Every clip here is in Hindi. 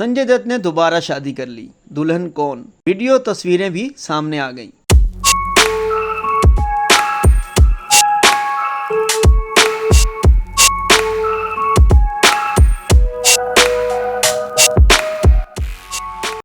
संजय दत्त ने दोबारा शादी कर ली, दुल्हन कौन? वीडियो तस्वीरें भी सामने आ गईं।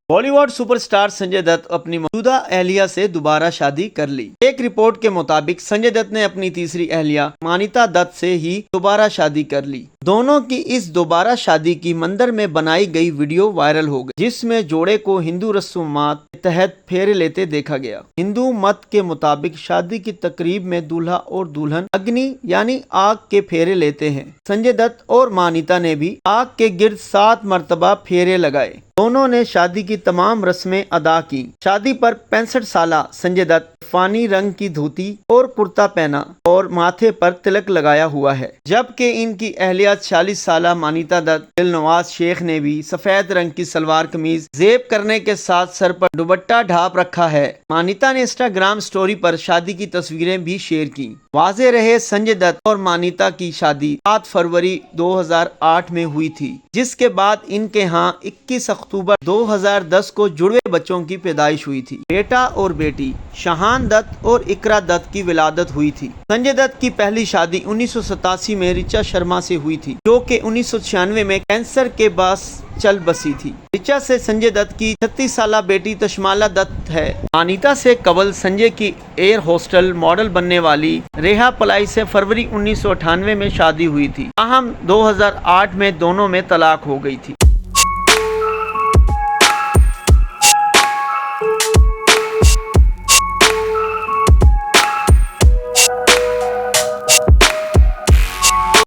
बॉलीवुड सुपरस्टार संजय दत्त अपनी मौजूदा अहलिया से दोबारा शादी कर ली। एक रिपोर्ट के मुताबिक संजय दत्त ने अपनी तीसरी अहलिया मानिता दत्त से ही दोबारा शादी कर ली। दोनों की इस दोबारा शादी की मंदिर में बनाई गई वीडियो वायरल हो गई, जिसमें जोड़े को हिंदू रस्मात के तहत फेरे लेते देखा गया। हिंदू मत के मुताबिक शादी की तकरीब में दूल्हा और दुल्हन अग्नि यानी आग के फेरे लेते हैं। संजय दत्त और मानिता ने भी आग के गिर्द 7 मरतबा फेरे लगाए। दोनों ने शादी की तमाम रस्में अदा की। शादी पर 65 साला संजय दत्त फानी रंग की धोती और कुर्ता पहना और माथे पर तिलक लगाया हुआ है, जबकि इनकी अहलिया 40 साला मानिता दत्त दिलनवाज शेख ने भी सफेद रंग की सलवार कमीज जेब करने के साथ सर पर दुपट्टा ढाप रखा है। मानिता ने इंस्टाग्राम स्टोरी पर शादी की तस्वीरें भी शेयर की। वाज़ेह रहे, संजय दत्त और मानिता की शादी 7 फरवरी 2008 में हुई थी, जिसके बाद इनके यहाँ 21 अक्टूबर 2010 को जुड़वे बच्चों की पैदाइश हुई थी। बेटा और बेटी शाहान दत्त और इकरा दत्त की विलादत हुई थी। संजय दत्त की पहली शादी 1987 में ऋचा शर्मा से हुई थी, जो कि 1996 में कैंसर के बाद चल बसी थी। ऋचा से संजय दत्त की 36 साला बेटी तशमाला दत्त है। मानिता से कबल संजय की एयर होस्टल मॉडल बनने वाली रेहा पलाई से फरवरी 1998 में शादी हुई थी। ताहम 2008 में दोनों में तलाक हो गई थी।